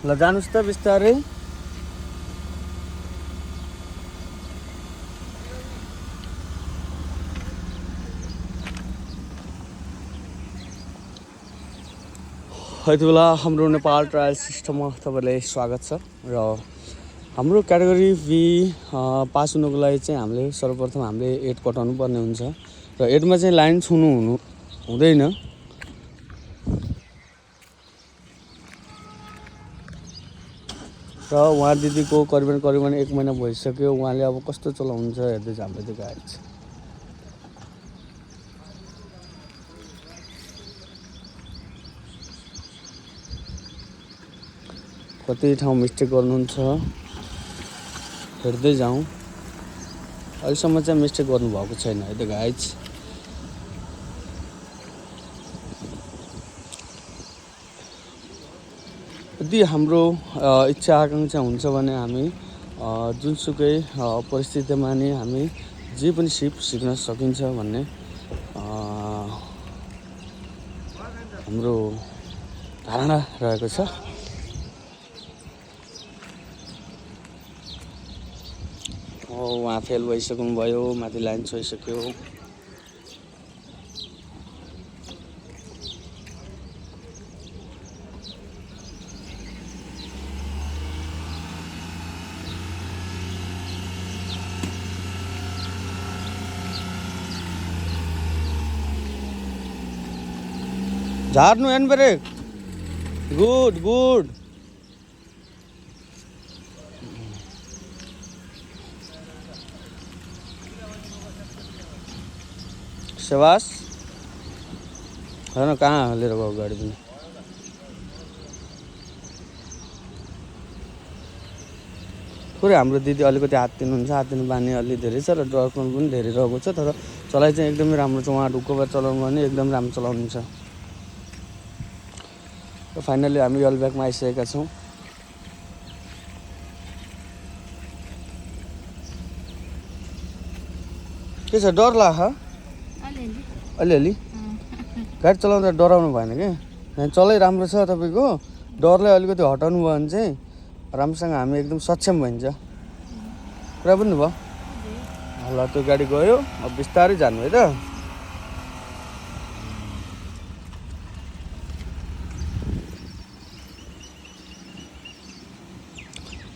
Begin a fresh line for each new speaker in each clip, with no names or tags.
ल जानुस् त बिस्तारै। यति बेला हाम्रो नेपाल ट्रायल सिस्टममा तपाईँलाई स्वागत छ र हाम्रो क्याटेगोरी बी पास हुनुको लागि चाहिँ हामीले सर्वप्रथम हामीले 8 कटाउनु पर्ने हुन्छ र 8 मा चाहिँ लाइन छुनु हुँदैन। र उहाँ दिदीको करिबन 1 महिना भइसक्यो। उहाँले अब कस्तो चलाउनुहुन्छ हेर्दै हाम्रो त्यो गाडी छ। कति ठाउँ मिस्टेक गर्नुहुन्छ हेर्दै जाउँ। अहिलेसम्म चाहिँ मिस्टेक गर्नुभएको छैन है त गाइज। यदि हाम्रो इच्छा आकाङ्क्षा हुन्छ भने हामी जुनसुकै परिस्थितिमा नि हामी जे पनि सिक्न सकिन्छ भन्ने हाम्रो धारणा रहेको छ। उहाँ फेल भइसक्नु भयो, माथि लाइन छोइसक्यो। झार्नु एन्ड ब्रेक। Good good. शाबास। हेर्न कहाँ लिएर गयो गाडी पनि। थोरै हाम्रो दिदी अलिकति हात दिनुहुन्छ, हात दिनु बानी अलि धेरै छ र ड्राइभर पनि धेरै रहेको छ। तर चलाइ चाहिँ एकदमै राम्रो छ। उहाँ ढुक्क भएर चलाउनु भने एकदम राम्रो चलाउनुहुन्छ। र फाइनली हामी यलब्याकमा आइसकेका छौँ। के छ, डर लाग्छ? अलिअलि गाडी चलाउँदा डराउनु भएन क्या। यहाँ चलाइ राम्रो छ तपाईँको। डरलाई अलिकति हटाउनु भयो भने चाहिँ राम्रोसँग हामी एकदम सक्षम भइन्छ। पुरा पनि भयो। ल त्यो गाडी गयो, अब बिस्तारै जानु है त।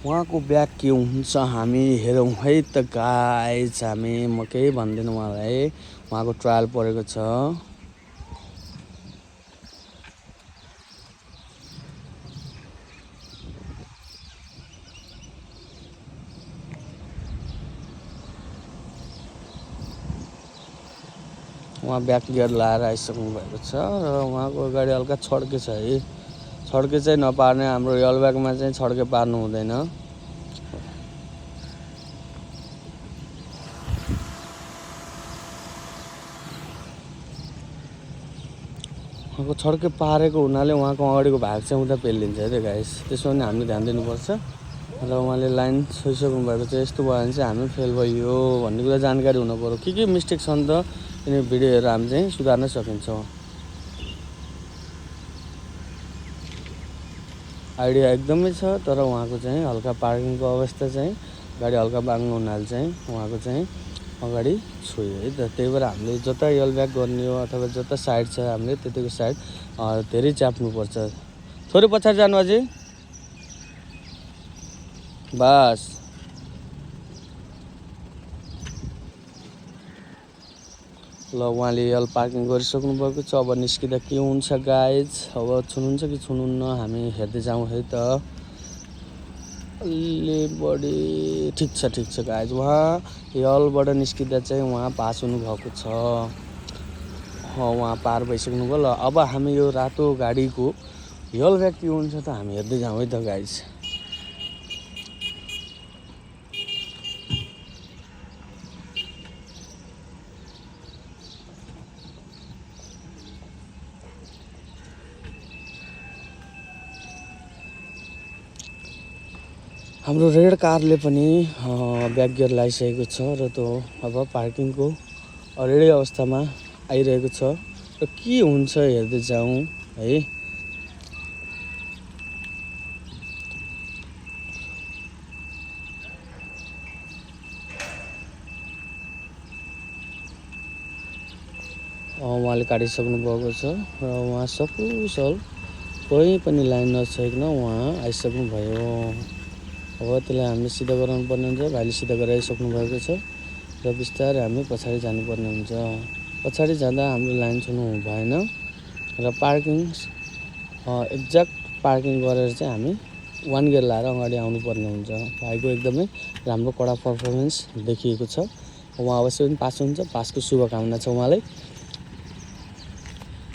उहाँको ब्याग के हुन्छ हामी हेरौँ है त गाइज। म केही भन्दिनँ उहाँलाई, उहाँको ट्रायल परेको छ। उहाँ ब्याक गियर लाएर आइसक्नु भएको छ र उहाँको गाडी हल्का छड्के छ है। छड्के चाहिँ नपार्ने, हाम्रो यलब्याकमा चाहिँ छड्के पार्नु हुँदैन। उहाँको छड्के पारेको हुनाले उहाँको अगाडिको भाग चाहिँ उता पेलिन्छ है त गाइस। त्यसो भने हामीले ध्यान दिनुपर्छ। र उहाँले लाइन छोइसक्नु भएको छ। यस्तो भयो भने चाहिँ हामी फेल भयो भन्ने कुरा जानकारी हुनु पर्यो। के मिस्टेक छ नि त यिनी भिडियो हेरेर हामी चाहिँ सुधार्न सकिन्छौँ। आइडिया एकदमै छ, तर उहाँको चाहिँ हल्का पार्किङको अवस्था चाहिँ गाडी हल्का बाङ्गो हुनाले चाहिँ उहाँको चाहिँ अगाडि छोयो है त। त्यही भएर हामीले जता यलब्याक गर्ने हो अथवा जता साइड छ हामीले त्यतिको साइड धेरै च्याप्नुपर्छ। थोरै पछाडि जानु अझै। बस। ल उहाँले यल पार्किङ गरिसक्नु भएको छ। अब निस्किँदा के हुन्छ गाइज, अब छुनुहुन्छ कि छुनुहुन्न हामी हेर्दै जाउँ है त। अलि बढी ठिक छ गाइज। उहाँ यलबाट निस्किँदा चाहिँ उहाँ पास हुनुभएको छ। उहाँ पार भइसक्नु भयो। ल अब हामी यो रातो गाडीको यलब्याक के हुन्छ त हामी हेर्दै जाउँ है त गाइज। हाम्रो रेड कारले पनि ब्याक गियर लगाइसकेको छ र त्यो अब पार्किङको रेडी अवस्थामा आइरहेको छ र के हुन्छ हेर्दै जाउँ है। उहाँले काटिसक्नु भएको छ र उहाँ सकुशल कोही पनि लाइन नछाइकन उहाँ आइसक्नु भयो। अब त्यसलाई हामीले सिधा गराउनु पर्ने हुन्छ। भाइले सिधा गराइसक्नु भएको छ र बिस्तारै हामी पछाडि जानुपर्ने हुन्छ। पछाडि जाँदा हाम्रो लाइन छुनु भएन र पार्किङ एक्ज्याक्ट पार्किङ गरेर चाहिँ हामी 1 गियर लाएर अगाडि आउनुपर्ने हुन्छ। भाइको एकदमै राम्रो कडा पर्फर्मेन्स देखिएको छ। उहाँ अवश्य पनि पास हुन्छ। पासको शुभकामना छ उहाँलाई।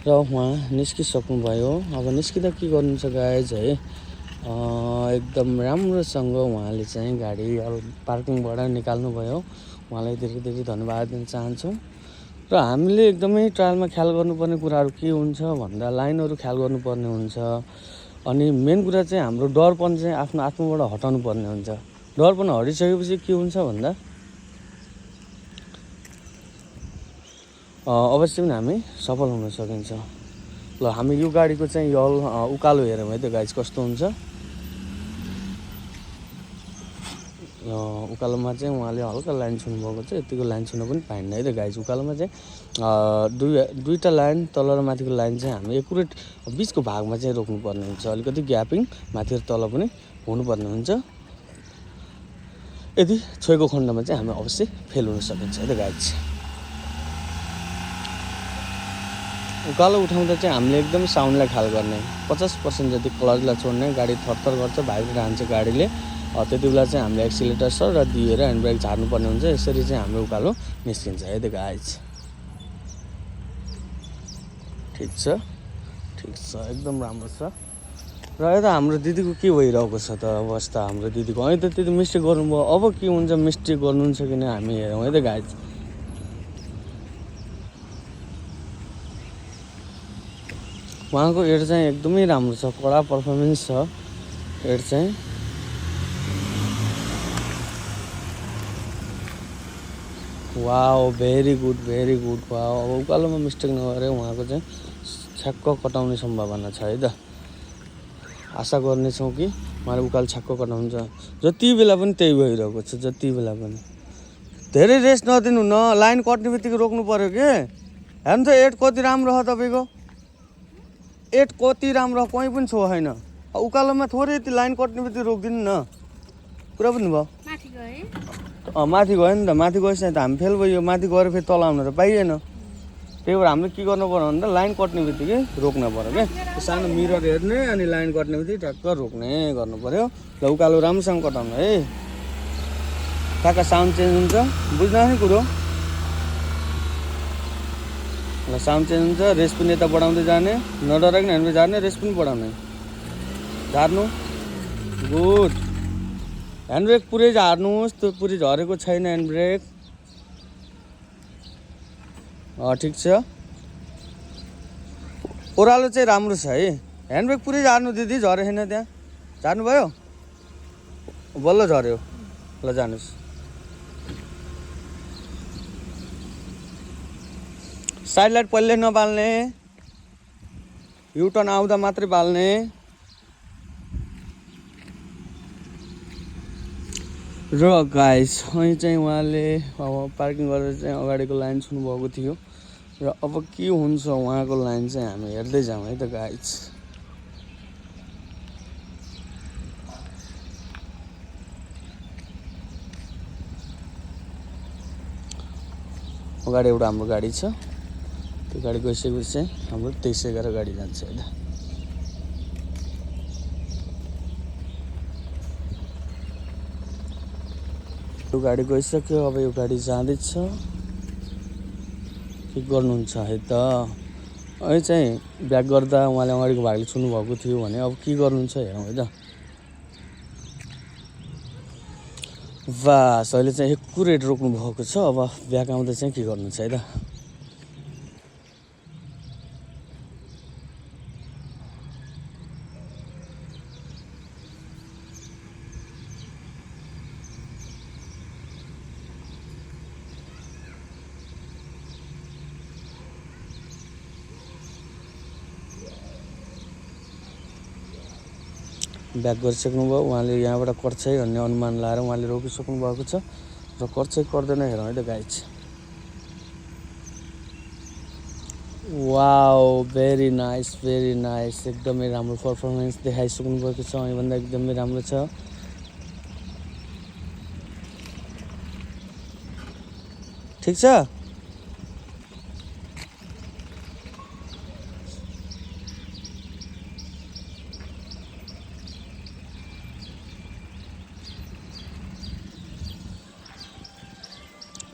र उहाँ निस्किसक्नुभयो। अब निस्किँदा के गर्नुहुन्छ गाइज है, एकदम राम्रोसँग उहाँले चाहिँ गाडी अब पार्किङबाट निकाल्नुभयो। उहाँलाई धेरै धेरै धन्यवाद दिन चाहन्छौँ। र हामीले एकदमै ट्रायलमा ख्याल गर्नुपर्ने कुराहरू के हुन्छ भन्दा लाइनहरू ख्याल गर्नुपर्ने हुन्छ। अनि मेन कुरा चाहिँ हाम्रो डरपन चाहिँ आफ्नो आत्माबाट हटाउनु पर्ने हुन्छ। डरपन हटिसकेपछि के हुन्छ भन्दा अवश्य पनि हामी सफल हुन सकिन्छ। ल हामी यो गाडीको चाहिँ उकालो हेरौँ है त गाइज कस्तो हुन्छ। उकालोमा चाहिँ उहाँले हल्का लाइन छुनुभएको छ। यतिको लाइन छुन पनि पाइन्न है त गाइज। उकालोमा चाहिँ दुईवटा लाइन तल र माथिको लाइन चाहिँ हामी एकुरेट बिचको भागमा चाहिँ रोक्नुपर्ने हुन्छ। अलिकति ग्यापिङ माथि र तल पनि हुनुपर्ने हुन्छ। यदि छोएको खण्डमा चाहिँ हामी अवश्य फेल हुन सकिन्छ है त गाइज। उकालो उठाउँदा चाहिँ हामीले एकदम साउन्डलाई ख्याल गर्ने। 50% जति क्लचलाई छोड्ने। गाडी थरथर गर्छ, भाइब्रेट हान्छ गाडीले। त्यति बेला चाहिँ हामीले एक्सिलेटर सर र दिएर ह्यान्ड ब्रेक झार्नुपर्ने हुन्छ। यसरी चाहिँ हाम्रो उकालो निस्किन्छ है त गाइज। ठिक छ एकदम राम्रो छ। र यता हाम्रो दिदीको के भइरहेको छ त अवस्था। हाम्रो दिदीको अहिले त त्यति मिस्टेक गर्नुभयो। अब के हुन्छ मिस्टेक गर्नुहुन्छ कि हामी हेरौँ है त गाइज। उहाँको एड चाहिँ एकदमै राम्रो छ, कडा पर्फर्मेन्स छ एड चाहिँ। Wow very good wow. अब उकालोमा मिस्टेक नगरे उहाँको चाहिँ छ्याक्क कटाउने सम्भावना छ है त। आशा गर्नेछौँ कि उहाँले उकालो छ्याक्क कटाउँछ। जति बेला पनि त्यही भइरहेको छ। जति बेला पनि धेरै रेस्ट नदिनु न। लाइन कट्ने बित्तिकै रोक्नु पर्यो के। हेर्नु त एड कति राम्रो छ तपाईँको। एड कति राम्रो कहीँ पनि छो छैन। उकालोमा थोरै यति लाइन कट्ने बित्तिकै रोकिदिनु न। कुरा बुझ्नुभयो। माथि गयो नि त। माथि गएपछि त हामी फेल भयो। माथि गएर फेरि तल आउनु त पाइएन। त्यही भएर हामीले के गर्नु पर्यो भन्दा लाइन कट्ने बित्तिकै रोक्नु पर्यो क्या। सानो मिरर हेर्ने अनि लाइन कट्ने बित्तिकै ट्याक्क रोक्ने गर्नु पर्यो। ल उकालो राम्रोसँग कटाउनु है। ट्याक्क साउन्ड चेन्ज हुन्छ। बुझ्दैन नि कुरो। ल साउन्ड चेन्ज हुन्छ। रेस पनि यता बढाउँदै जाने। नडराइकन ह्यान्ड ब्रेक झार्ने। रेस पनि बढाउने। झार्नु। गुड। ह्यान्ड ब्रेक पुरै झार्नुहोस्। त्यो पुरै झरेको छैन ह्यान्ड ब्रेक। ठिक छ। ओह्रालो चाहिँ राम्रो छ है। ह्यान्ड ब्रेक पुरै झार्नु दिदी। झरे छैन त्यहाँ। झार्नु भयो। बल्ल झऱ्यो। ल जानुहोस्। साइड लाइट पहिले नबाल्ने। युटर्न आउँदा मात्रै बाल्ने। र गाइस અહીં चाहिँ उहाँले अब पार्किङ गरेर चाहिँ अगाडिको लाइन छुनुभएको थियो। र अब के हुन्छ उहाँको लाइन चाहिँ हामी हेर्दै जाउँ है त गाइस। अगाडि एउटा हाम्रो गाडी छ। त्यो गाडी गइसकेपछि चाहिँ हाम्रो 2311 गाडी जान्छ है त। यो गाडी गइसक्यो। अब यो गाडी जाँदैछ। के गर्नुहुन्छ है त। अहिले चाहिँ ब्याक गर्दा उहाँले अगाडिको भागले छुनुभएको थियो भने अब के गर्नुहुन्छ हेरौँ है त। बास अहिले चाहिँ एकुरेट रोक्नु भएको छ। अब ब्याक आउँदा चाहिँ के गर्नुहुन्छ है त। ब्याक गरिसक्नुभयो। उहाँले यहाँबाट कर्छ है भन्ने अनुमान लाएर उहाँले रोकिसक्नु भएको छ। र कर्छ गर्दैन हेरौँ है त गाइज। वाओ भेरी नाइस एकदमै राम्रो पर्फर्मेन्स देखाइसक्नु भएको छ योभन्दा एकदमै राम्रो छ ठीक छ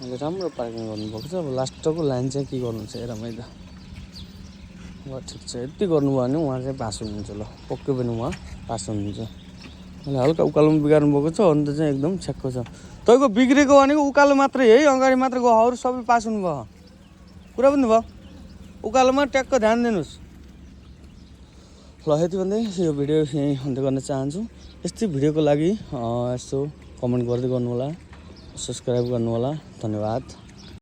अहिले राम्रो पार्किङ गर्नुभएको छ अब लास्टको लाइन चाहिँ के गर्नु छ हेर मैले ल ठिक छ यति गर्नुभयो भने उहाँ चाहिँ पास हुनुहुन्छ ल पक्कै पनि उहाँ पास हुनुहुन्छ अहिले हल्का उकालोमा बिगार्नु भएको छ अन्त चाहिँ एकदम छ्याक्क छ तपाईँको बिग्रेको भनेको उकालो मात्रै है अगाडि मात्र गयो अरू सबै पास हुनुभयो कुरा पनि भयो उकालोमा ट्याक्क ध्यान दिनुहोस् ल यति भन्दै यो भिडियो यहीँ अन्त गर्न चाहन्छु यस्तै भिडियोको लागि यसो कमेन्ट गर्दै गर्नुहोला सब्सक्राइब गर्नुहोला धन्यवाद